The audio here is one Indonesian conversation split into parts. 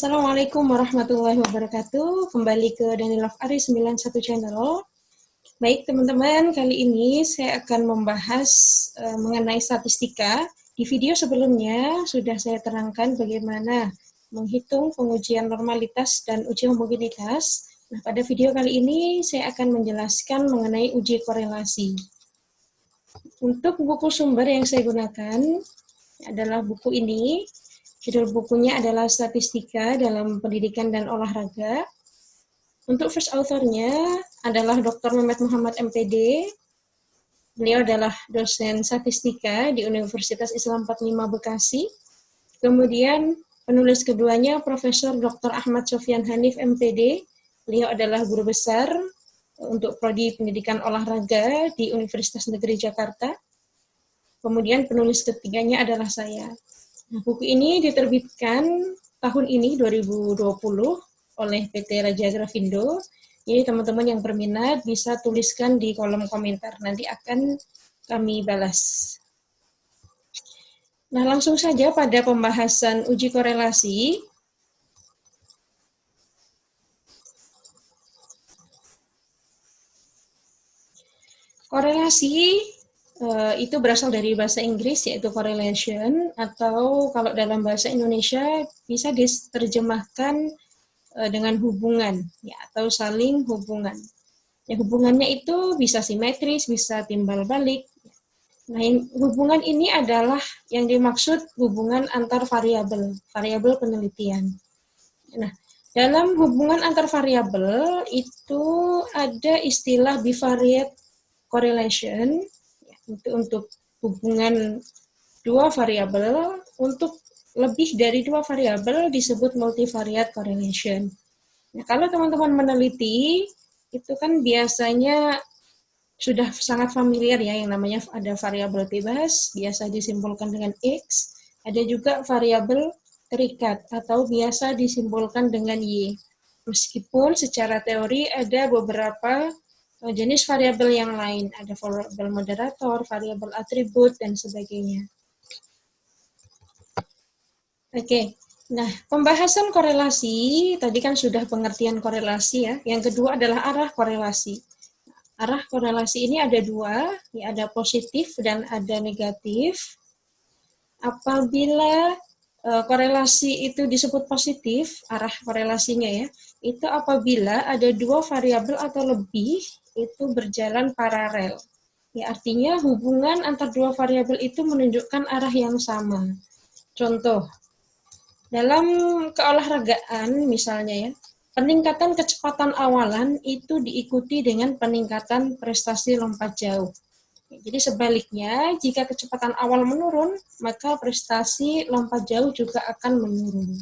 Assalamualaikum warahmatullahi wabarakatuh. Kembali ke Danilove Ari 91 Channel. Baik teman-teman, kali ini saya akan membahas mengenai statistika. Di video sebelumnya sudah saya terangkan bagaimana menghitung pengujian normalitas dan uji homogenitas. Nah, pada video kali ini saya akan menjelaskan mengenai uji korelasi. Untuk buku sumber yang saya gunakan adalah buku ini. Judul bukunya adalah Statistika dalam Pendidikan dan Olahraga. Untuk first author-nya adalah Dr. Mehmet Muhammad MPD. Beliau adalah dosen statistika di Universitas Islam 45 Bekasi. Kemudian penulis keduanya Profesor Dr. Ahmad Sofyan Hanif MPD. Beliau adalah guru besar untuk prodi pendidikan olahraga di Universitas Negeri Jakarta. Kemudian penulis ketiganya adalah saya. Nah, buku ini diterbitkan tahun ini 2020 oleh PT Raja Grafindo. Jadi teman-teman yang berminat bisa tuliskan di kolom komentar, nanti akan kami balas. Nah, langsung saja pada pembahasan uji korelasi. Korelasi itu berasal dari bahasa Inggris, yaitu correlation, atau kalau dalam bahasa Indonesia bisa diterjemahkan dengan hubungan, ya, atau saling hubungan. Ya, hubungannya itu bisa simetris, bisa timbal balik. Nah, hubungan ini adalah yang dimaksud hubungan antar variabel, variabel penelitian. Nah, dalam hubungan antar variabel itu ada istilah bivariate correlation, untuk hubungan dua variabel. Untuk lebih dari dua variabel disebut multivariate correlation. Nah, kalau teman-teman meneliti, itu kan biasanya sudah sangat familiar ya, yang namanya ada variabel bebas, biasa disimbolkan dengan X, ada juga variabel terikat atau biasa disimbolkan dengan Y. Meskipun secara teori ada beberapa jenis variabel yang lain, ada variabel moderator, variabel atribut, dan sebagainya. Oke, nah pembahasan korelasi, tadi kan sudah pengertian korelasi ya. Yang kedua adalah arah korelasi. Arah korelasi ini ada dua, ya, ada positif dan ada negatif. Apabila korelasi itu disebut positif, arah korelasinya ya, itu apabila ada dua variabel atau lebih itu berjalan paralel. Ya, artinya hubungan antar dua variabel itu menunjukkan arah yang sama. Contoh, dalam keolahragaan misalnya ya, peningkatan kecepatan awalan itu diikuti dengan peningkatan prestasi lompat jauh. Jadi sebaliknya, jika kecepatan awal menurun, maka prestasi lompat jauh juga akan menurun.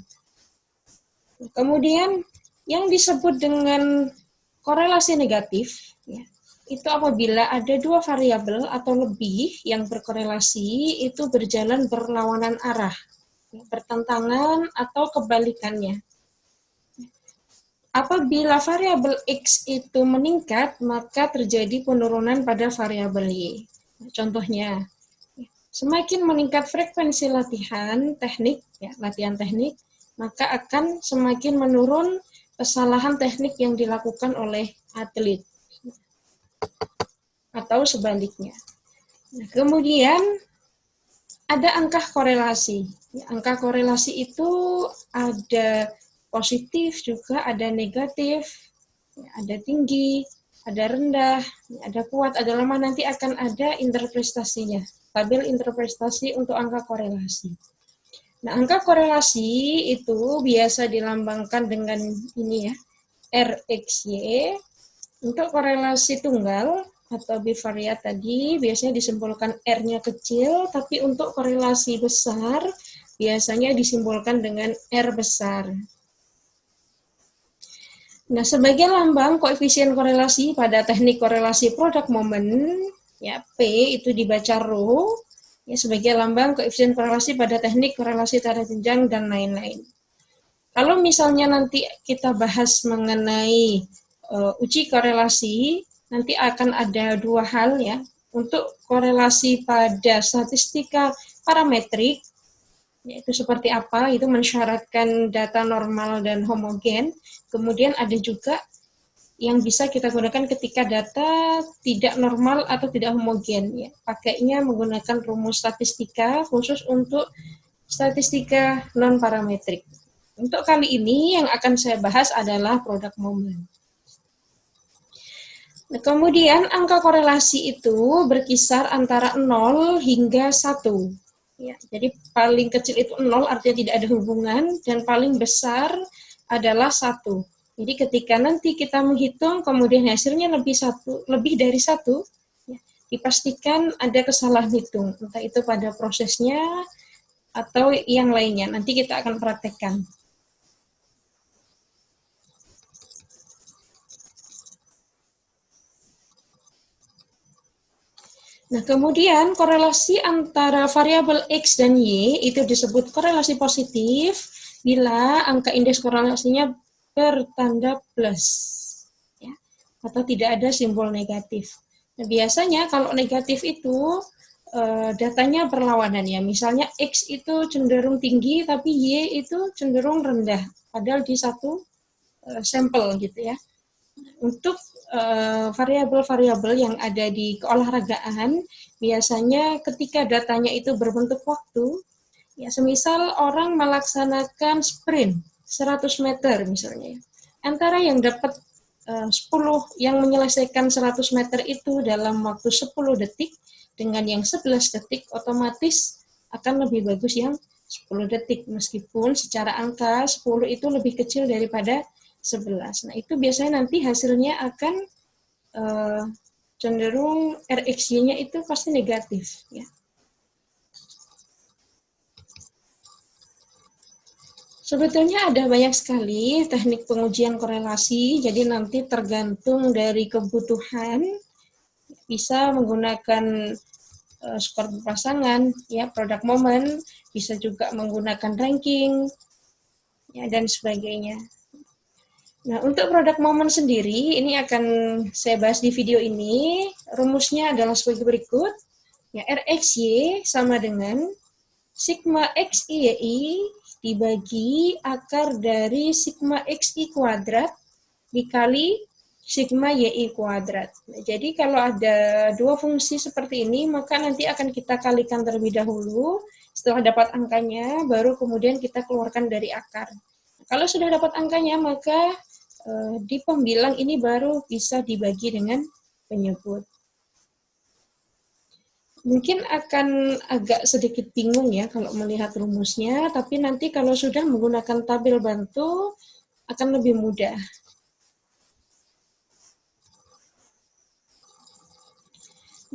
Kemudian yang disebut dengan korelasi negatif, ya, itu apabila ada dua variabel atau lebih yang berkorelasi itu berjalan berlawanan arah, bertentangan atau kebalikannya. Apabila variabel X itu meningkat, maka terjadi penurunan pada variabel Y. Contohnya, semakin meningkat frekuensi latihan teknik, ya, latihan teknik, maka akan semakin menurun kesalahan teknik yang dilakukan oleh atlet. Atau sebaliknya. Nah, kemudian ada angka korelasi. Angka korelasi itu ada positif juga, ada negatif, ada tinggi, ada rendah, ada kuat, ada lemah, nanti akan ada interpretasinya, tabel interpretasi untuk angka korelasi. Nah, angka korelasi itu biasa dilambangkan dengan ini ya, RXY. Untuk korelasi tunggal atau bivariat tadi biasanya disimbolkan R-nya kecil, tapi untuk korelasi besar biasanya disimbolkan dengan R besar. Nah, sebagai lambang koefisien korelasi pada teknik korelasi product moment, ya, P itu dibaca rho, ya, sebagai lambang koefisien korelasi pada teknik korelasi taraf jenjang dan lain-lain. Kalau misalnya nanti kita bahas mengenai uji korelasi, nanti akan ada dua hal ya. Untuk korelasi pada statistika parametrik, Yaitu seperti apa, itu mensyaratkan data normal dan homogen. Kemudian ada juga yang bisa kita gunakan ketika data tidak normal atau tidak homogen. Ya. Pakainya menggunakan rumus statistika khusus untuk statistika non-parametrik. Untuk kali ini yang akan saya bahas adalah product moment. Nah, kemudian angka korelasi itu berkisar antara 0 hingga 1. Ya, jadi paling kecil itu 0 artinya tidak ada hubungan, dan paling besar adalah 1. Jadi ketika nanti kita menghitung kemudian hasilnya lebih dari 1, ya, dipastikan ada kesalahan hitung, entah itu pada prosesnya atau yang lainnya. Nanti kita akan praktekkan. Nah, kemudian korelasi antara variabel X dan Y itu disebut korelasi positif bila angka indeks korelasinya bertanda plus, ya, atau tidak ada simbol negatif. Nah, biasanya kalau negatif itu datanya berlawanan ya. Misalnya X itu cenderung tinggi, tapi Y itu cenderung rendah, padahal di satu sampel gitu ya. Untuk variabel-variabel yang ada di keolahragaan, biasanya ketika datanya itu berbentuk waktu, ya semisal orang melaksanakan sprint 100 meter misalnya, antara yang dapat 10 yang menyelesaikan 100 meter itu dalam waktu 10 detik dengan yang 11 detik, otomatis akan lebih bagus yang 10 detik, meskipun secara angka 10 itu lebih kecil daripada 11. Nah, itu biasanya nanti hasilnya akan cenderung RxY-nya itu pasti negatif, ya. Sebetulnya ada banyak sekali teknik pengujian korelasi, jadi nanti tergantung dari kebutuhan, bisa menggunakan skor berpasangan, ya, product moment, bisa juga menggunakan ranking, ya, dan sebagainya. Nah, untuk product moment sendiri, ini akan saya bahas di video ini. Rumusnya adalah sebagai berikut. Ya, RxY sama dengan sigma XIY dibagi akar dari sigma XI kuadrat dikali sigma YI kuadrat. Nah, jadi kalau ada dua fungsi seperti ini, maka nanti akan kita kalikan terlebih dahulu. Setelah dapat angkanya, baru kemudian kita keluarkan dari akar. Kalau sudah dapat angkanya, maka di pembilang ini baru bisa dibagi dengan penyebut. Mungkin akan agak sedikit bingung ya kalau melihat rumusnya, tapi nanti kalau sudah menggunakan tabel bantu akan lebih mudah.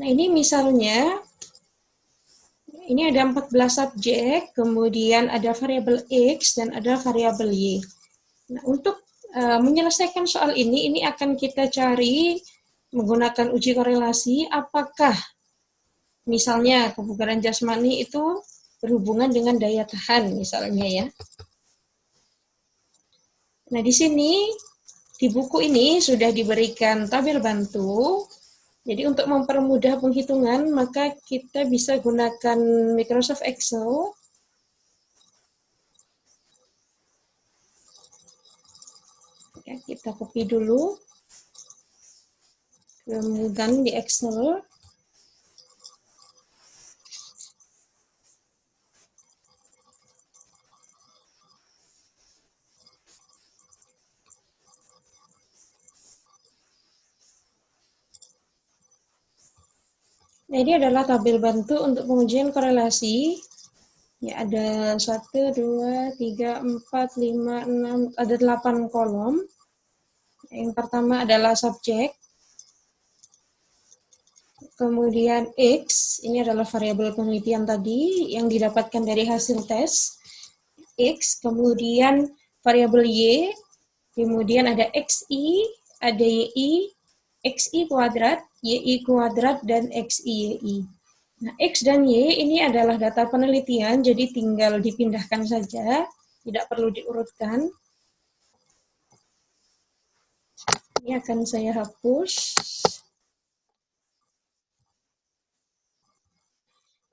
Nah, ini misalnya, ini ada 14 subjek, kemudian ada variabel X dan ada variabel Y. Nah, untuk menyelesaikan soal ini akan kita cari menggunakan uji korelasi, apakah misalnya kebugaran jasmani itu berhubungan dengan daya tahan misalnya ya. Nah, di sini di buku ini sudah diberikan tabel bantu. Jadi untuk mempermudah penghitungan, maka kita bisa gunakan Microsoft Excel. Ya, kita copy dulu, kemudian di Excel. Nah, ini adalah tabel bantu untuk pengujian korelasi. Ya, ada 1, 2, 3, 4, 5, 6, ada 8 kolom. Yang pertama adalah subjek. Kemudian X, ini adalah variabel penelitian tadi yang didapatkan dari hasil tes. X, kemudian variabel Y, kemudian ada XI, ada YI, XI kuadrat, YI kuadrat, dan XI-YI. Nah, X dan Y ini adalah data penelitian, jadi tinggal dipindahkan saja, tidak perlu diurutkan. Ini akan saya hapus.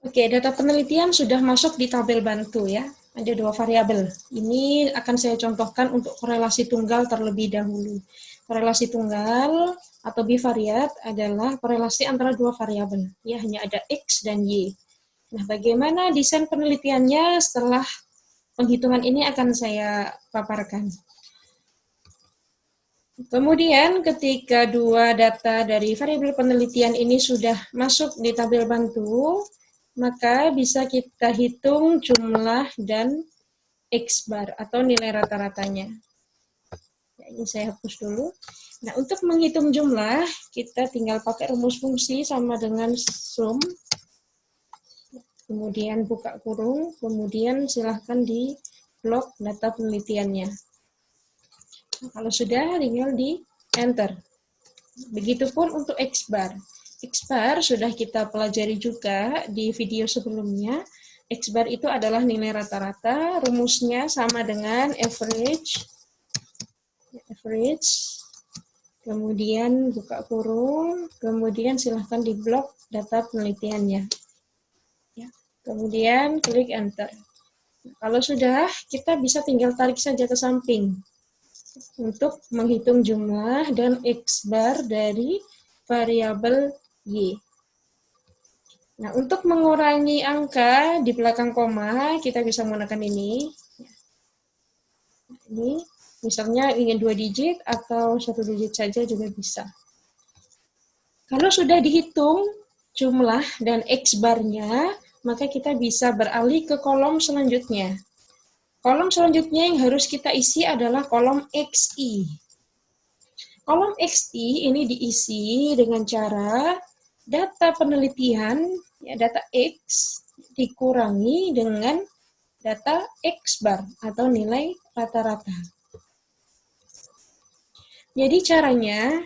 Oke, data penelitian sudah masuk di tabel bantu ya. Ada 2 variabel. Ini akan saya contohkan untuk korelasi tunggal terlebih dahulu. Korelasi tunggal atau bivariat adalah korelasi antara 2 variabel. Ya, hanya ada X dan Y. Nah, bagaimana desain penelitiannya setelah penghitungan ini akan saya paparkan. Kemudian ketika dua data dari variabel penelitian ini sudah masuk di tabel bantu, maka bisa kita hitung jumlah dan X bar atau nilai rata-ratanya. Ya, ini saya hapus dulu. Nah, untuk menghitung jumlah, kita tinggal pakai rumus fungsi sama dengan sum. Kemudian buka kurung, kemudian silahkan di blok data penelitiannya. Nah, kalau sudah, tinggal di enter. Begitupun untuk X bar. X bar sudah kita pelajari juga di video sebelumnya. X bar itu adalah nilai rata-rata, rumusnya sama dengan average, kemudian buka kurung, kemudian silahkan di blok data penelitiannya. Ya, kemudian klik enter. Nah, kalau sudah, kita bisa tinggal tarik saja ke samping untuk menghitung jumlah dan X bar dari variabel Y. Nah, untuk mengurangi angka di belakang koma, kita bisa menggunakan ini. Ini, misalnya ingin 2 digit atau 1 digit saja juga bisa. Kalau sudah dihitung jumlah dan X bar-nya, maka kita bisa beralih ke kolom selanjutnya. Kolom selanjutnya yang harus kita isi adalah kolom XI. Kolom XI ini diisi dengan cara data penelitian, ya, data X dikurangi dengan data X bar atau nilai rata-rata. Jadi caranya,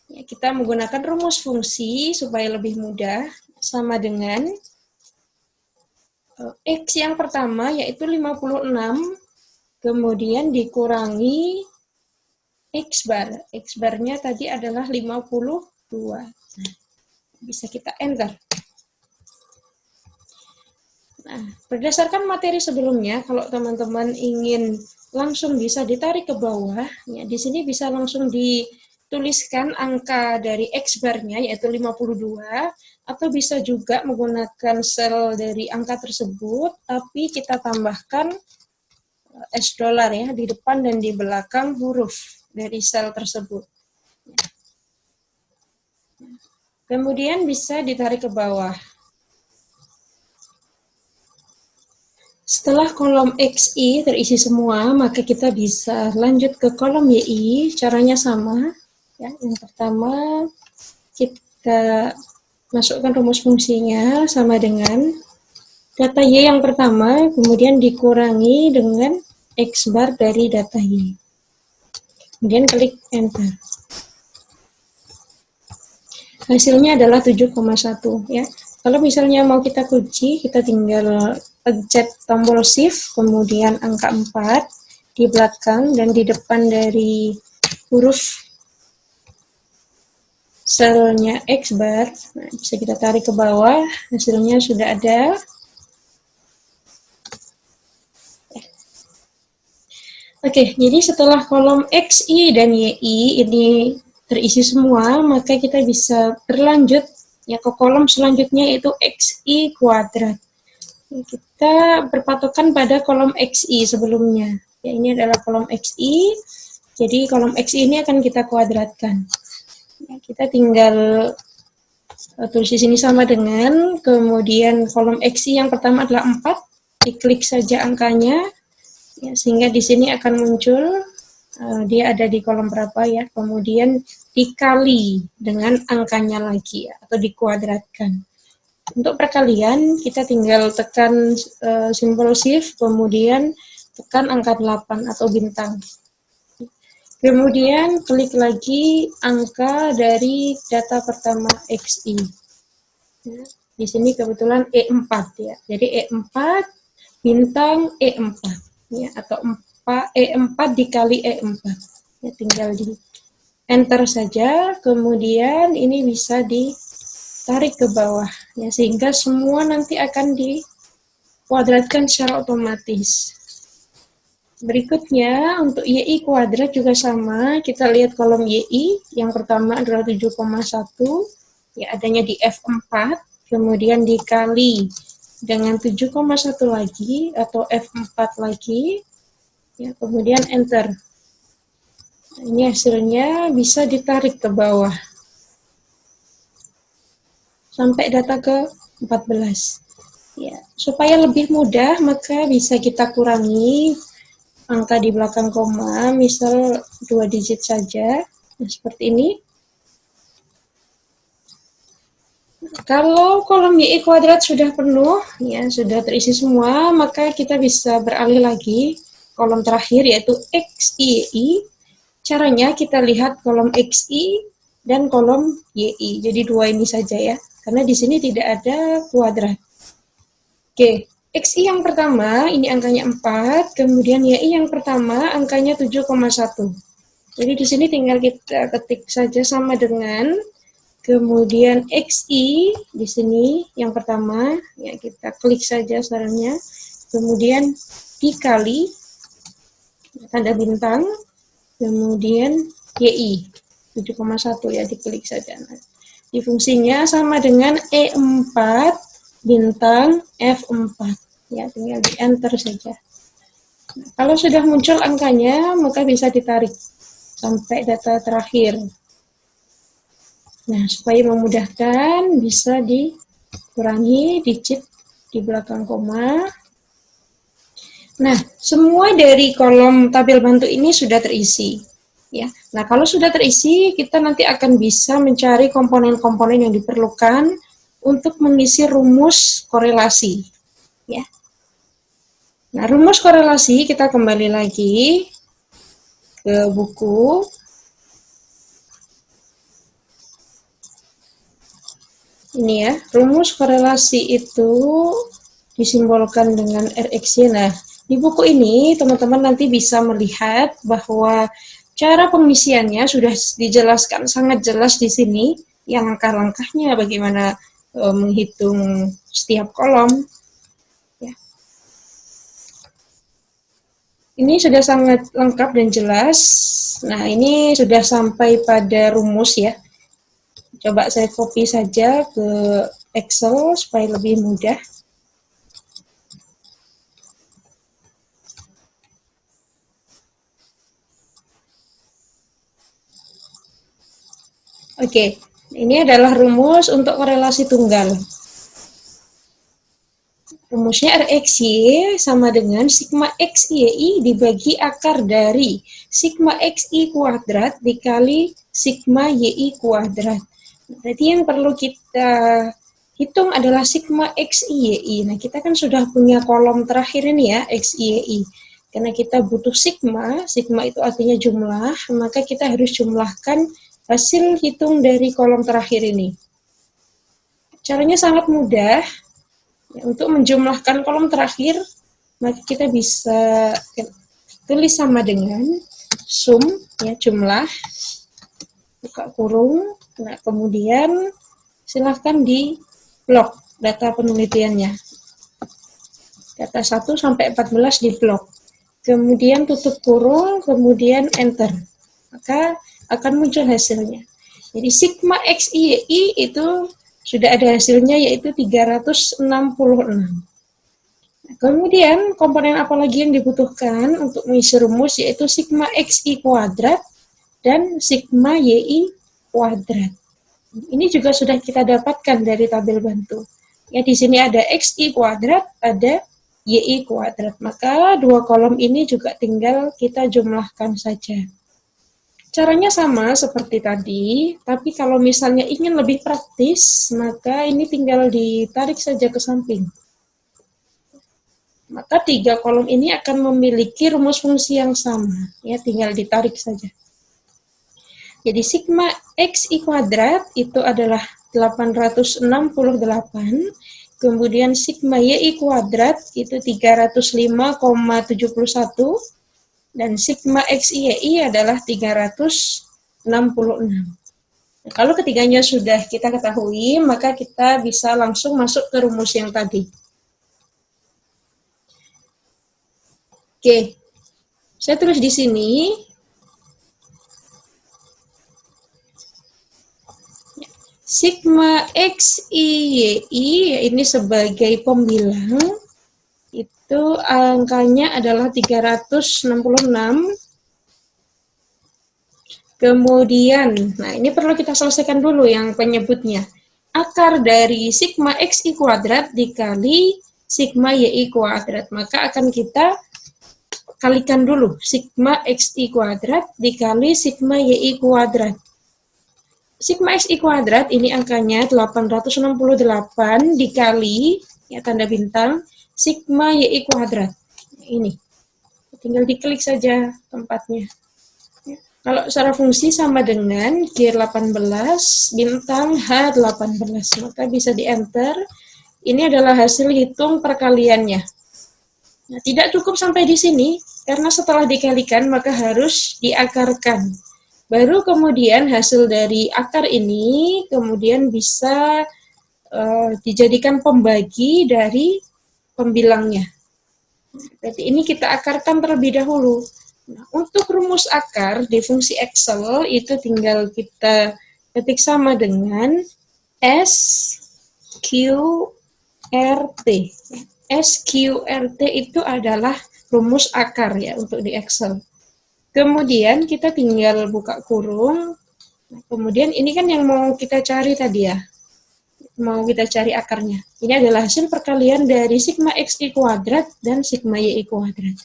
ya, kita menggunakan rumus fungsi supaya lebih mudah, sama dengan X yang pertama yaitu 56, kemudian dikurangi X bar. X bar-nya tadi adalah 52. Nah, bisa kita enter. Nah, berdasarkan materi sebelumnya, kalau teman-teman ingin langsung bisa ditarik ke bawah, ya, di sini bisa langsung dituliskan angka dari X bar-nya, yaitu 52, atau bisa juga menggunakan sel dari angka tersebut, tapi kita tambahkan $, ya, di depan dan di belakang huruf dari sel tersebut. Kemudian bisa ditarik ke bawah. Setelah kolom XI terisi semua, maka kita bisa lanjut ke kolom YI. Caranya sama. Ya, yang pertama, kita masukkan rumus fungsinya sama dengan data Y yang pertama, kemudian dikurangi dengan X bar dari data Y. Kemudian klik enter. Hasilnya adalah 7,1 ya. Kalau misalnya mau kita kunci, kita tinggal pencet tombol shift, kemudian angka 4 di belakang dan di depan dari huruf selnya X bar. Nah, bisa kita tarik ke bawah, hasilnya sudah ada. Oke, jadi setelah kolom XI dan YI ini terisi semua, maka kita bisa berlanjut ya ke kolom selanjutnya, yaitu XI kuadrat. Kita berpatokan pada kolom XI sebelumnya. Ya, ini adalah kolom XI, jadi kolom XI ini akan kita kuadratkan. Ya, kita tinggal tulis di sini sama dengan, kemudian kolom XI yang pertama adalah 4, diklik saja angkanya, ya, sehingga di sini akan muncul dia ada di kolom berapa ya, kemudian dikali dengan angkanya lagi ya, atau dikuadratkan. Untuk perkalian kita tinggal tekan simbol shift, kemudian tekan angka 8 atau bintang. Kemudian klik lagi angka dari data pertama XI. Ya, di sini kebetulan E4 ya. Jadi E4 bintang E4 ya, atau E4 dikali E4. Ya, tinggal di enter saja, kemudian ini bisa ditarik tarik ke bawah, ya, sehingga semua nanti akan dikuadratkan secara otomatis. Berikutnya, untuk YI kuadrat juga sama, kita lihat kolom YI, yang pertama adalah 7,1, ya, adanya di F4, kemudian dikali dengan 7,1 lagi, atau F4 lagi, ya, kemudian enter. Ini hasilnya bisa ditarik ke bawah sampai data ke 14. Ya, supaya lebih mudah maka bisa kita kurangi angka di belakang koma, misal 2 digit saja. Nah, seperti ini. Kalau kolom YI kuadrat sudah penuh, ya, sudah terisi semua, maka kita bisa beralih lagi kolom terakhir yaitu XI. Caranya kita lihat kolom XI dan kolom YI. Jadi dua ini saja ya, karena di sini tidak ada kuadrat. Oke, XI yang pertama ini angkanya 4, kemudian YI yang pertama angkanya 7,1. Jadi di sini tinggal kita ketik saja sama dengan, kemudian XI di sini yang pertama, ya, kita klik saja sarannya, kemudian dikali tanda bintang, kemudian YI 7,1, ya, diklik saja. Nah, di fungsinya sama dengan E4 bintang F4, ya, tinggal di enter saja. Nah, kalau sudah muncul angkanya maka bisa ditarik sampai data terakhir. Nah, supaya memudahkan bisa dikurangi digit di belakang koma. Nah, semua dari kolom tabel bantu ini sudah terisi. Ya. Nah, kalau sudah terisi, kita nanti akan bisa mencari komponen-komponen yang diperlukan untuk mengisi rumus korelasi. Ya. Nah, rumus korelasi kita kembali lagi ke buku. Ini ya, rumus korelasi itu disimbolkan dengan RX-nya. Nah, di buku ini teman-teman nanti bisa melihat bahwa cara pengisiannya sudah dijelaskan sangat jelas di sini, yang langkah-langkahnya bagaimana menghitung setiap kolom. Ya. Ini sudah sangat lengkap dan jelas. Nah, ini sudah sampai pada rumus ya. Coba saya copy saja ke Excel supaya lebih mudah. Oke, ini adalah rumus untuk korelasi tunggal. Rumusnya RXY sama dengan sigma XYI dibagi akar dari sigma XI kuadrat dikali sigma YI kuadrat. Berarti yang perlu kita hitung adalah sigma XIYI. Nah, kita kan sudah punya kolom terakhir ini ya, XIYI. Karena kita butuh sigma, sigma itu artinya jumlah, maka kita harus jumlahkan hasil hitung dari kolom terakhir ini. Caranya sangat mudah. Ya, untuk menjumlahkan kolom terakhir, maka kita bisa tulis sama dengan sum, ya, jumlah, buka kurung. Nah, kemudian silahkan di blok data penelitiannya. Data 1 sampai 14 di blok. Kemudian tutup kurung, kemudian enter. Maka akan muncul hasilnya. Jadi sigma XIYI itu sudah ada hasilnya, yaitu 366. Nah, kemudian komponen apa lagi yang dibutuhkan untuk mengisi rumus, yaitu sigma XI kuadrat dan sigma YI kuadrat. Ini juga sudah kita dapatkan dari tabel bantu. Ya, di sini ada XI kuadrat, ada YI kuadrat. Maka dua kolom ini juga tinggal kita jumlahkan saja. Caranya sama seperti tadi, tapi kalau misalnya ingin lebih praktis, maka ini tinggal ditarik saja ke samping. Maka tiga kolom ini akan memiliki rumus fungsi yang sama, ya, tinggal ditarik saja. Jadi sigma XI kuadrat itu adalah 868, kemudian sigma YI kuadrat itu 305,71, dan sigma XIYI adalah 366. Kalau ketiganya sudah kita ketahui, maka kita bisa langsung masuk ke rumus yang tadi. Oke, saya tulis di sini. Sigma X, Y, Y, ini sebagai pembilang, itu angkanya adalah 366. Kemudian, nah ini perlu kita selesaikan dulu yang penyebutnya. Akar dari sigma XI kuadrat dikali sigma YI kuadrat. Maka akan kita kalikan dulu. Sigma XI kuadrat dikali sigma YI kuadrat. Sigma XI kuadrat ini angkanya 868 dikali, ya tanda bintang, sigma YI kuadrat. Ini. Tinggal diklik saja tempatnya. Kalau secara fungsi sama dengan G18 bintang H18, maka bisa di-enter. Ini adalah hasil hitung perkaliannya. Nah, tidak cukup sampai di sini, karena setelah dikalikan maka harus diakarkan. Baru kemudian hasil dari akar ini kemudian bisa dijadikan pembagi dari pembilangnya. Berarti ini kita akarkan terlebih dahulu. Nah, untuk rumus akar di fungsi Excel itu tinggal kita ketik sama dengan SQRT. SQRT itu adalah rumus akar ya untuk di Excel. Kemudian kita tinggal buka kurung. Nah, kemudian ini kan yang mau kita cari tadi ya. Mau kita cari akarnya. Ini adalah hasil perkalian dari sigma XI kuadrat dan sigma YI kuadrat.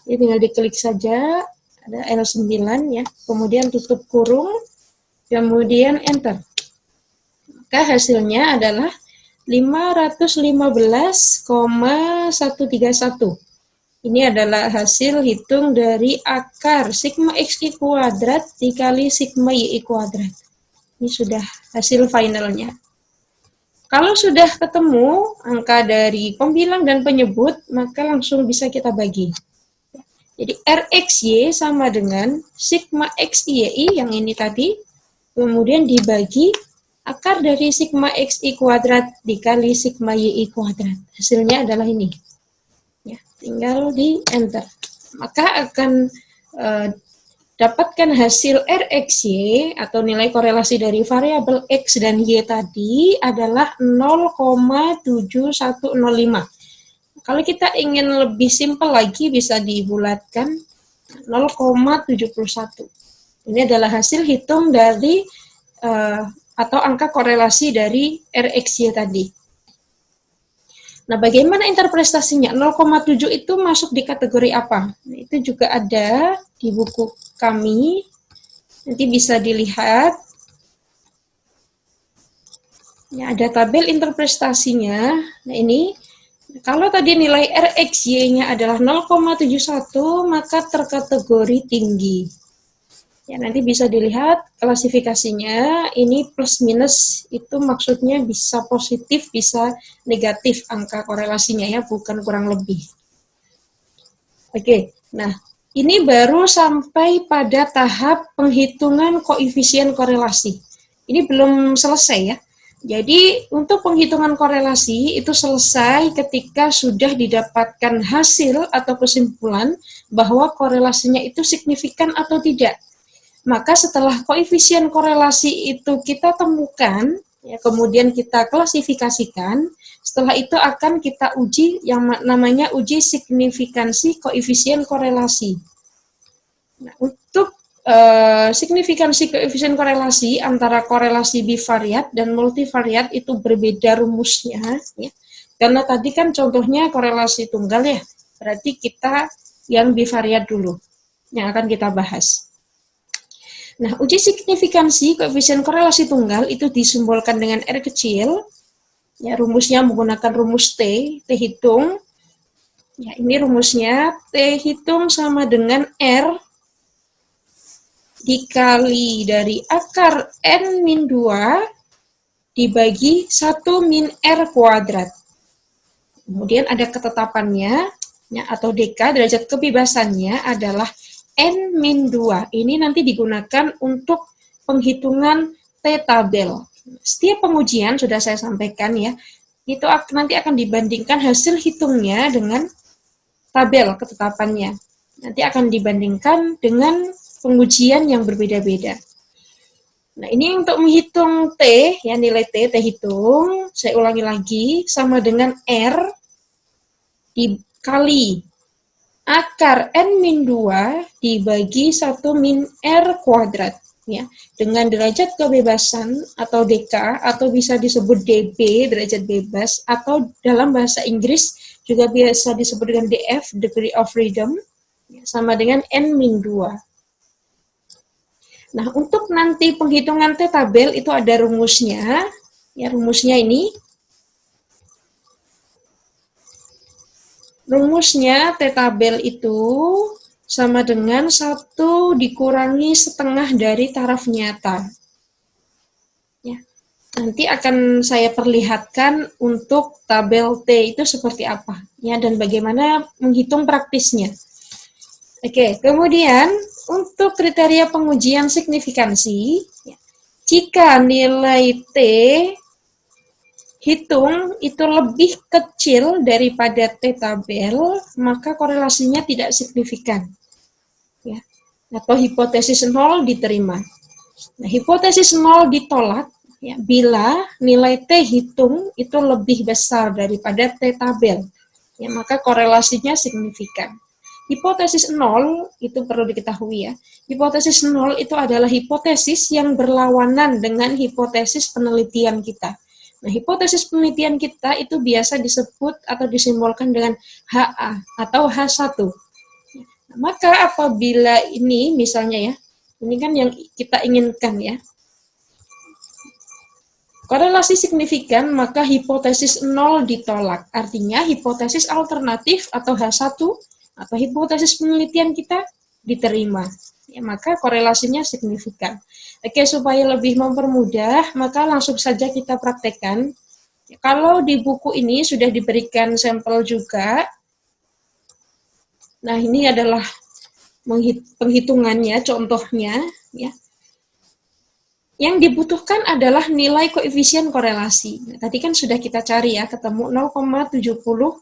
Ini tinggal diklik saja, ada L9 ya, kemudian tutup kurung, kemudian enter. Maka hasilnya adalah 515,131. Ini adalah hasil hitung dari akar sigma XI kuadrat dikali sigma YI kuadrat. Ini sudah hasil finalnya. Kalau sudah ketemu angka dari pembilang dan penyebut, maka langsung bisa kita bagi. Jadi RXY sama dengan sigma XY yang ini tadi, kemudian dibagi akar dari sigma XI kuadrat dikali sigma YI kuadrat. Hasilnya adalah ini. Ya, tinggal di enter. Maka akan dapatkan hasil RXY atau nilai korelasi dari variabel X dan Y tadi adalah 0,7105. Kalau kita ingin lebih simpel lagi, bisa dibulatkan 0,71. Ini adalah hasil hitung dari atau angka korelasi dari RXY tadi. Nah, bagaimana interpretasinya? 0,7 itu masuk di kategori apa? Nah, itu juga ada di buku kami. Nanti bisa dilihat. Ya, ada tabel interpretasinya. Nah, ini. Kalau tadi nilai RXY-nya adalah 0,71, maka terkategori tinggi. Ya, nanti bisa dilihat klasifikasinya, ini plus minus itu maksudnya bisa positif, bisa negatif angka korelasinya ya, bukan kurang lebih. Oke, nah ini baru sampai pada tahap penghitungan koefisien korelasi. Ini belum selesai ya. Jadi untuk penghitungan korelasi itu selesai ketika sudah didapatkan hasil atau kesimpulan bahwa korelasinya itu signifikan atau tidak. Maka setelah koefisien korelasi itu kita temukan, ya, kemudian kita klasifikasikan, setelah itu akan kita uji yang namanya uji signifikansi koefisien korelasi. Nah, untuk signifikansi koefisien korelasi antara korelasi bivariat dan multivariat itu berbeda rumusnya, ya. Karena tadi kan contohnya korelasi tunggal ya, berarti kita yang bivariat dulu yang akan kita bahas. Nah, uji signifikansi koefisien korelasi tunggal itu disimbolkan dengan R kecil, ya rumusnya menggunakan rumus T hitung. Ya, ini rumusnya T hitung sama dengan R dikali dari akar N-2 dibagi 1 min R kuadrat. Kemudian ada ketetapannya, ya, atau DK, derajat kebebasannya adalah N-2. Ini nanti digunakan untuk penghitungan T-tabel. Setiap pengujian sudah saya sampaikan ya, itu nanti akan dibandingkan hasil hitungnya dengan tabel ketetapannya. Nanti akan dibandingkan dengan pengujian yang berbeda-beda. Nah, ini untuk menghitung T, ya nilai T hitung, saya ulangi lagi, sama dengan R dikali akar N-2 dibagi 1 min R kuadrat. Ya, dengan derajat kebebasan atau DK, atau bisa disebut DB, derajat bebas, atau dalam bahasa Inggris juga biasa disebut dengan DF, degree of freedom, ya, sama dengan N-2. Nah, untuk nanti penghitungan T-tabel itu ada rumusnya. Ya, rumusnya ini. Rumusnya T-tabel itu sama dengan 1 dikurangi setengah dari taraf nyata. Ya. Nanti akan saya perlihatkan untuk tabel T itu seperti apa. Ya, dan bagaimana menghitung praktisnya. Oke, kemudian untuk kriteria pengujian signifikansi, jika nilai T hitung itu lebih kecil daripada T-tabel, maka korelasinya tidak signifikan. Ya. Atau hipotesis 0 diterima. Nah, hipotesis 0 ditolak ya, bila nilai T hitung itu lebih besar daripada T-tabel. Ya, maka korelasinya signifikan. Hipotesis 0 itu perlu diketahui ya. Hipotesis 0 itu adalah hipotesis yang berlawanan dengan hipotesis penelitian kita. Nah, hipotesis penelitian kita itu biasa disebut atau disimbolkan dengan HA atau H1. Nah, maka apabila ini misalnya ya, ini kan yang kita inginkan ya. Korelasi signifikan, maka hipotesis 0 ditolak. Artinya hipotesis alternatif atau H1 atau hipotesis penelitian kita diterima. Ya, maka korelasinya signifikan. Oke, supaya lebih mempermudah, maka langsung saja kita praktekkan. Ya, kalau di buku ini sudah diberikan sampel juga. Nah, ini adalah penghitungannya, contohnya. Ya. Yang dibutuhkan adalah nilai koefisien korelasi. Nah, tadi kan sudah kita cari ya, ketemu 0,71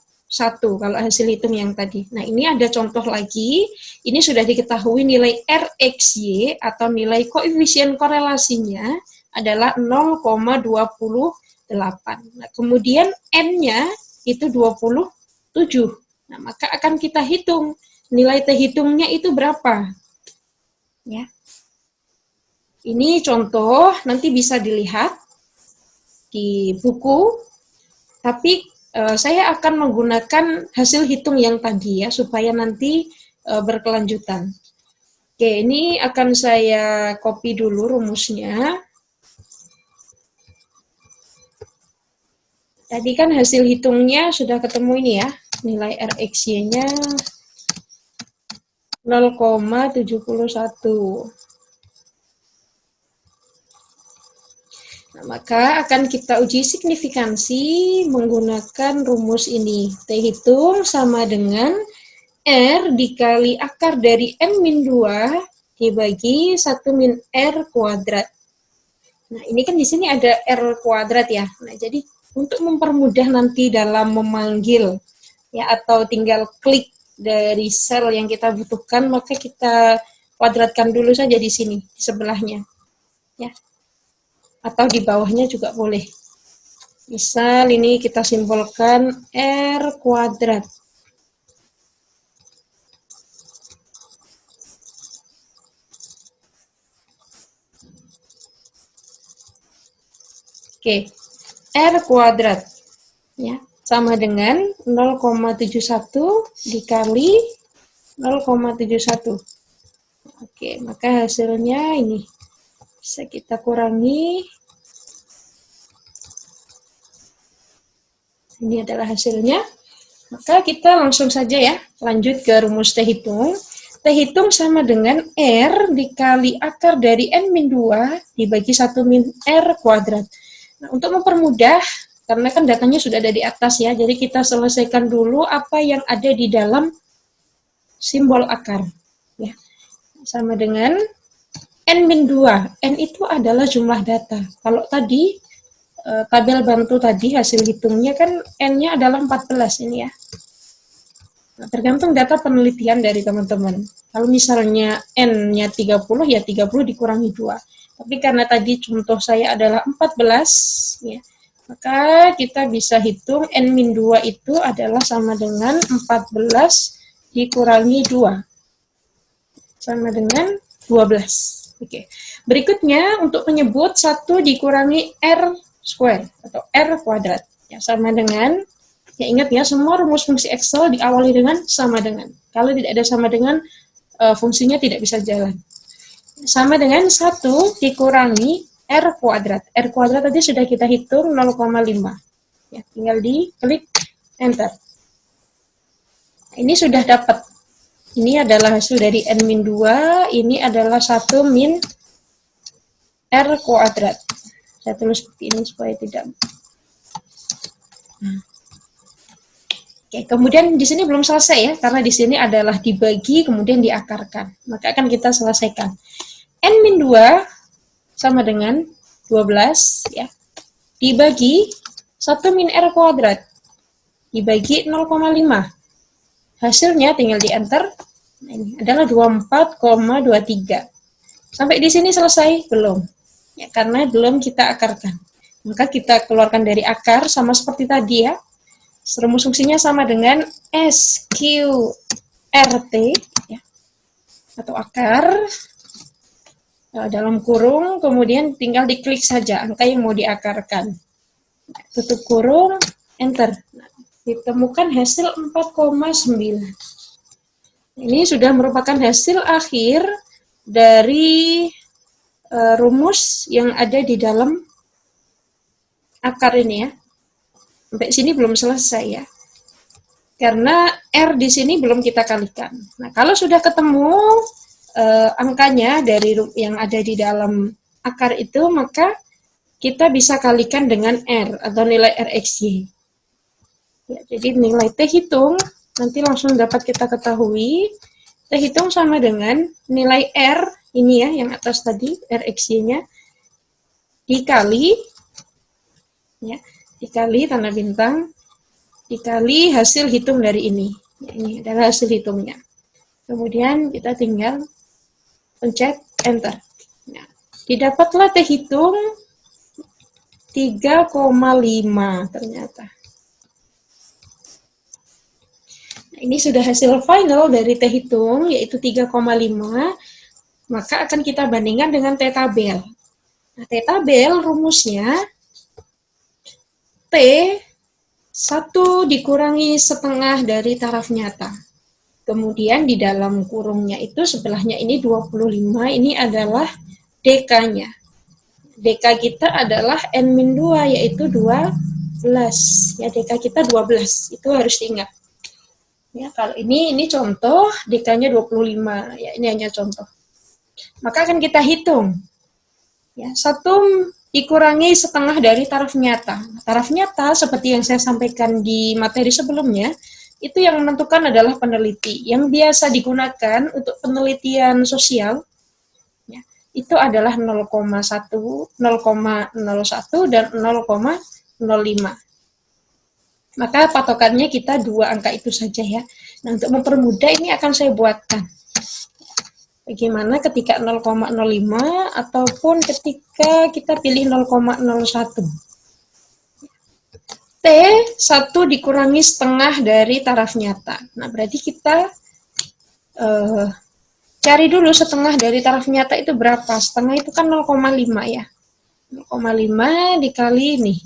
kalau hasil hitung yang tadi. Nah, ini ada contoh lagi. Ini sudah diketahui nilai RXY atau nilai koefisien korelasinya adalah 0,28. Nah, kemudian N-nya itu 27. Nah, maka akan kita hitung nilai T hitungnya itu berapa. Ya. Ini contoh, nanti bisa dilihat di buku, tapi saya akan menggunakan hasil hitung yang tadi ya, supaya nanti berkelanjutan. Oke, ini akan saya copy dulu rumusnya. Tadi kan hasil hitungnya sudah ketemu ini ya, nilai RXY-nya 0,71. Nah, maka akan kita uji signifikansi menggunakan rumus ini. T hitung sama dengan R dikali akar dari N-2 dibagi 1 min R kuadrat. Nah, ini kan di sini ada R kuadrat ya. Nah, jadi untuk mempermudah nanti dalam memanggil ya, atau tinggal klik dari sel yang kita butuhkan, maka kita kuadratkan dulu saja di sini, di sebelahnya. Ya. Atau di bawahnya juga boleh. Misal ini kita simbolkan R kuadrat. Oke, R kuadrat ya, sama dengan 0,71 dikali 0,71. Oke, maka hasilnya ini. Bisa kita kurangi. Ini adalah hasilnya. Maka kita langsung saja ya, lanjut ke rumus T hitung. T hitung sama dengan R dikali akar dari N-2 dibagi 1 min R kuadrat. Nah, untuk mempermudah, karena kan datanya sudah ada di atas ya, jadi kita selesaikan dulu apa yang ada di dalam simbol akar. Ya. Sama dengan N-2, N itu adalah jumlah data. Kalau tadi, tabel bantu tadi hasil hitungnya kan N-nya adalah 14 ini ya. Nah, tergantung data penelitian dari teman-teman. Kalau misalnya N-nya 30, ya 30 dikurangi 2. Tapi karena tadi contoh saya adalah 14, ya, maka kita bisa hitung N-2 itu adalah sama dengan 14 dikurangi 2. Sama dengan 12. Oke. Berikutnya, untuk menyebut 1 dikurangi R square atau R kuadrat. Ya, sama dengan, ya ingat ya, semua rumus fungsi Excel diawali dengan sama dengan. Kalau tidak ada sama dengan, fungsinya tidak bisa jalan. Sama dengan 1 dikurangi R kuadrat. R kuadrat tadi sudah kita hitung 0,5. Ya, tinggal diklik enter. Ini sudah dapat. Ini adalah hasil dari N-2, ini adalah 1 min R kuadrat. Saya tulis seperti ini supaya tidak. Oke, kemudian di sini belum selesai ya, karena di sini adalah dibagi kemudian diakarkan. Maka akan kita selesaikan. N-2 sama dengan 12 ya. Dibagi 1 min R kuadrat. Dibagi 0,5. Hasilnya tinggal di enter. Nah, ini adalah 24,23. Sampai di sini selesai? Belum. Ya, karena belum kita akarkan. Maka kita keluarkan dari akar sama seperti tadi ya. Rumus fungsinya sama dengan SQRT ya. Atau akar dalam kurung, kemudian tinggal diklik saja angka yang mau diakarkan. Tutup kurung, enter. Nah, ditemukan hasil 4,9. Ini sudah merupakan hasil akhir dari rumus yang ada di dalam akar ini ya. Sampai sini belum selesai ya. Karena R di sini belum kita kalikan. Nah, kalau sudah ketemu angkanya dari yang ada di dalam akar itu, maka kita bisa kalikan dengan R atau nilai RXY. Ya, jadi nilai T hitung nanti langsung dapat kita ketahui. T hitung sama dengan nilai R ini ya yang atas tadi RXY-nya dikali ya, dikali tanda bintang dikali hasil hitung dari ini. Ya, ini adalah hasil hitungnya. Kemudian kita tinggal pencet enter. Nah, didapatlah T hitung 3,5 ternyata. Ini sudah hasil final dari T hitung, yaitu 3,5, maka akan kita bandingkan dengan T tabel. Nah, T tabel rumusnya T 1 dikurangi setengah dari taraf nyata. Kemudian di dalam kurungnya itu sebelahnya ini 25, ini adalah DK-nya. DK kita adalah N-2, yaitu 12. Ya, DK kita 12, itu harus diingat. Ya, kalau ini contoh, DK-nya 25. Ya, ini hanya contoh. Maka akan kita hitung. Ya, 1 dikurangi setengah dari taraf nyata. Taraf nyata, seperti yang saya sampaikan di materi sebelumnya, itu yang menentukan adalah peneliti. Yang biasa digunakan untuk penelitian sosial, ya, itu adalah 0,1, 0,01, dan 0,05. Maka patokannya kita 2 angka itu saja ya. Nah, untuk mempermudah ini akan saya buatkan. Bagaimana ketika 0,05 ataupun ketika kita pilih 0,01. T 1 dikurangi setengah dari taraf nyata. Nah, berarti kita cari dulu setengah dari taraf nyata itu berapa. Setengah itu kan 0,5 ya. 0,5 dikali ini.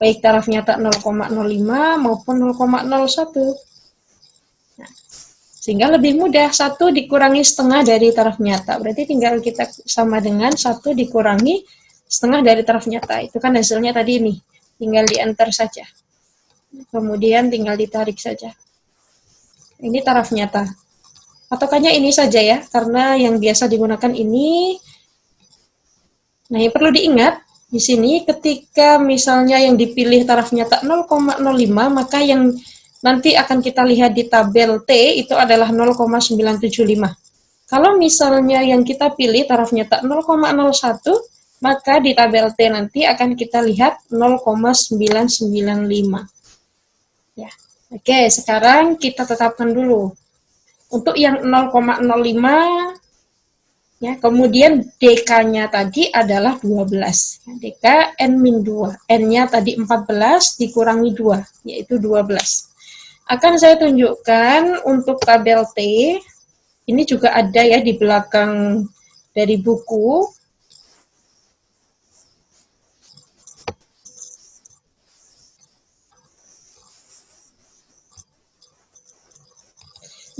Baik taraf nyata 0,05 maupun 0,01. Nah, sehingga lebih mudah, 1 dikurangi setengah dari taraf nyata. Berarti tinggal kita sama dengan 1 dikurangi setengah dari taraf nyata. Itu kan hasilnya tadi ini. Tinggal di enter saja. Kemudian tinggal ditarik saja. Ini taraf nyata. Patokannya ini saja ya, karena yang biasa digunakan ini. Nah, yang perlu diingat, di sini ketika misalnya yang dipilih taraf nyata 0,05, maka yang nanti akan kita lihat di tabel T itu adalah 0,975. Kalau misalnya yang kita pilih taraf nyata 0,01, maka di tabel T nanti akan kita lihat 0,995. Ya. Oke, sekarang kita tetapkan dulu. Untuk yang 0,05, ya, kemudian DK-nya tadi adalah 12. DK N-2. N-nya tadi 14 dikurangi 2, yaitu 12. Akan saya tunjukkan untuk tabel T. Ini juga ada ya di belakang dari buku.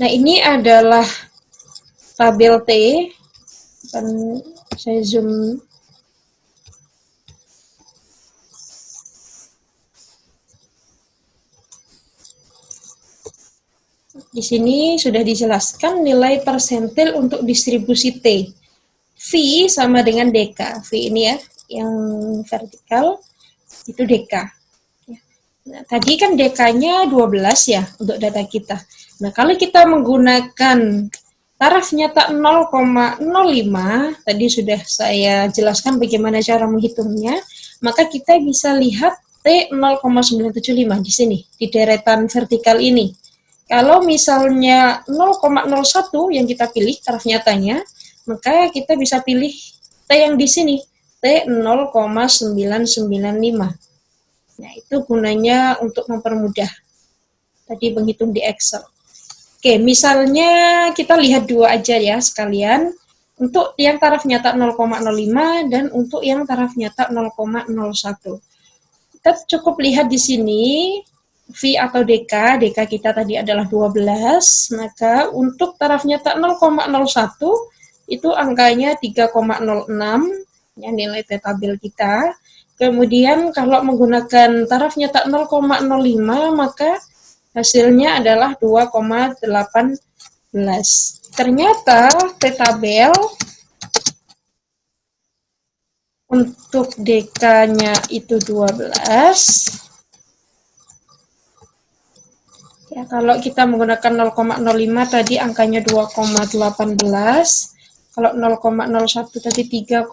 Nah, ini adalah tabel T. Akan saya zoom. Di sini sudah dijelaskan nilai persentil untuk distribusi T. V sama dengan DK. V ini ya, yang vertikal, itu DK. Nah, tadi kan DK-nya 12 ya untuk data kita. Nah, kalau kita menggunakan taraf nyata 0,05, tadi sudah saya jelaskan bagaimana cara menghitungnya, maka kita bisa lihat T 0,975 di sini, di deretan vertikal ini. Kalau misalnya 0,01 yang kita pilih taraf nyatanya, maka kita bisa pilih T yang di sini, T 0,995. Nah, itu gunanya untuk mempermudah tadi menghitung di Excel. Oke, misalnya kita lihat dua aja ya sekalian. Untuk yang taraf nyata 0,05 dan untuk yang taraf nyata 0,01. Kita cukup lihat di sini V atau DK, DK kita tadi adalah 12, maka untuk taraf nyata 0,01 itu angkanya 3,06, ya, nilai T tabel kita. Kemudian kalau menggunakan taraf nyata 0,05, maka hasilnya adalah 2,18. Ternyata T tabel untuk DK-nya itu 12. Ya, kalau kita menggunakan 0,05 tadi angkanya 2,18. Kalau 0,01 tadi 3,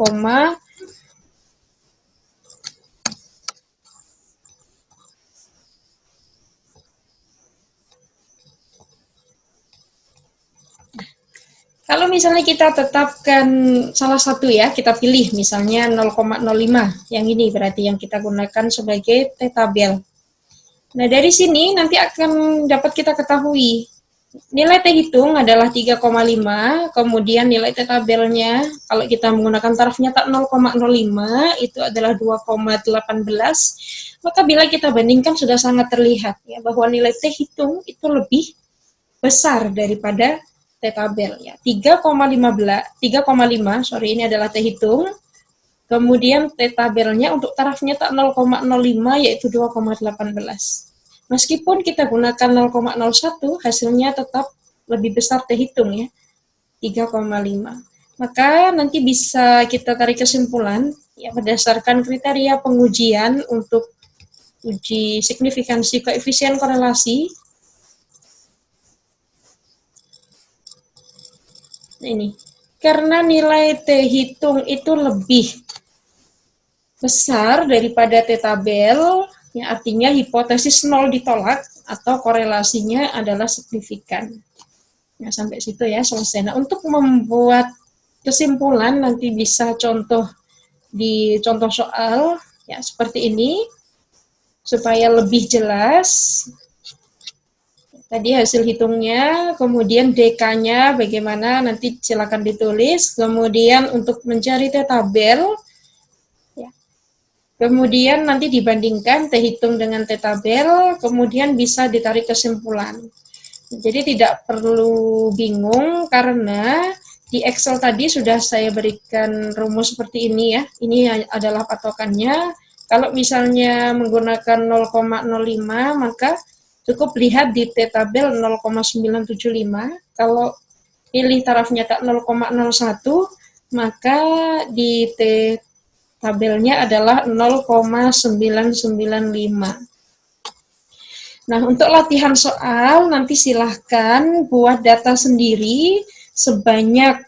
kalau misalnya kita tetapkan salah satu ya, kita pilih misalnya 0,05, yang ini berarti yang kita gunakan sebagai T tabel. Nah, dari sini nanti akan dapat kita ketahui nilai T hitung adalah 3,5, kemudian nilai T tabelnya kalau kita menggunakan taraf nyata 0,05 itu adalah 2,18. Maka bila kita bandingkan sudah sangat terlihat ya bahwa nilai T hitung itu lebih besar daripada T tabel ya. 3,5, sorry, ini adalah T hitung. Kemudian T tabelnya untuk taraf nyata 0,05 yaitu 2,18. Meskipun kita gunakan 0,01, hasilnya tetap lebih besar T hitung ya, 3,5. Maka nanti bisa kita tarik kesimpulan ya berdasarkan kriteria pengujian untuk uji signifikansi koefisien korelasi. Nah, ini karena nilai T hitung itu lebih besar daripada T tabel, ya artinya hipotesis 0 ditolak atau korelasinya adalah signifikan. Nah, sampai situ ya selesai. Nah, untuk membuat kesimpulan nanti bisa contoh di contoh soal ya seperti ini supaya lebih jelas. Tadi hasil hitungnya, kemudian DK-nya bagaimana nanti silakan ditulis. Kemudian untuk mencari T tabel, kemudian nanti dibandingkan T hitung dengan T tabel, kemudian bisa ditarik kesimpulan. Jadi tidak perlu bingung karena di Excel tadi sudah saya berikan rumus seperti ini ya. Ini adalah patokannya. Kalau misalnya menggunakan 0,05 maka cukup lihat di T tabel 0,975. Kalau pilih taraf nyata 0,01 maka di T tabelnya adalah 0,995. Nah, untuk latihan soal, nanti silahkan buat data sendiri sebanyak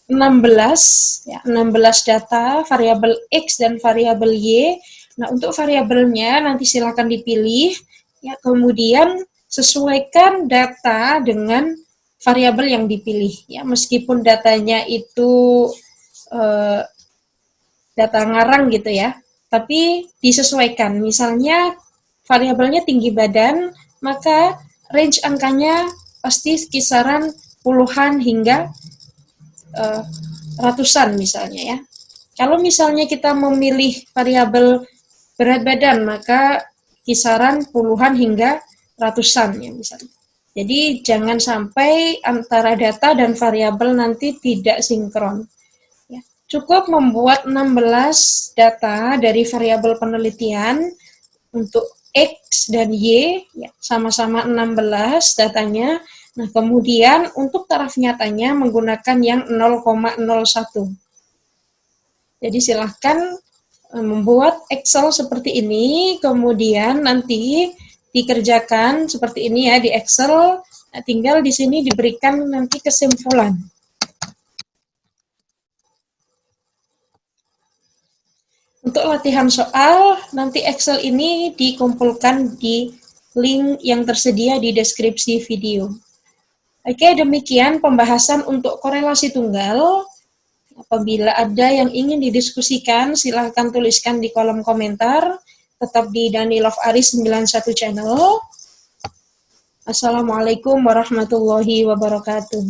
16 data, variabel X dan variabel Y. Nah, untuk variabelnya nanti silakan dipilih, ya, kemudian sesuaikan data dengan variabel yang dipilih, ya, meskipun datanya itu data ngarang gitu ya, tapi disesuaikan. Misalnya variabelnya tinggi badan, maka range angkanya pasti kisaran puluhan hingga ratusan misalnya ya. Kalau misalnya kita memilih variabel berat badan, maka kisaran puluhan hingga ratusan ya misalnya. Jadi jangan sampai antara data dan variabel nanti tidak sinkron. Ya. Cukup membuat 16 data dari variabel penelitian untuk X dan Y, ya, sama-sama 16 datanya. Nah, kemudian untuk taraf nyatanya menggunakan yang 0,01. Jadi silahkan membuat Excel seperti ini, kemudian nanti dikerjakan seperti ini ya di Excel, tinggal di sini diberikan nanti kesimpulan. Untuk latihan soal, nanti Excel ini dikumpulkan di link yang tersedia di deskripsi video. Oke, demikian pembahasan untuk korelasi tunggal. Apabila ada yang ingin didiskusikan, silahkan tuliskan di kolom komentar. Tetap di Danilov Aris 91 channel. Assalamualaikum warahmatullahi wabarakatuh.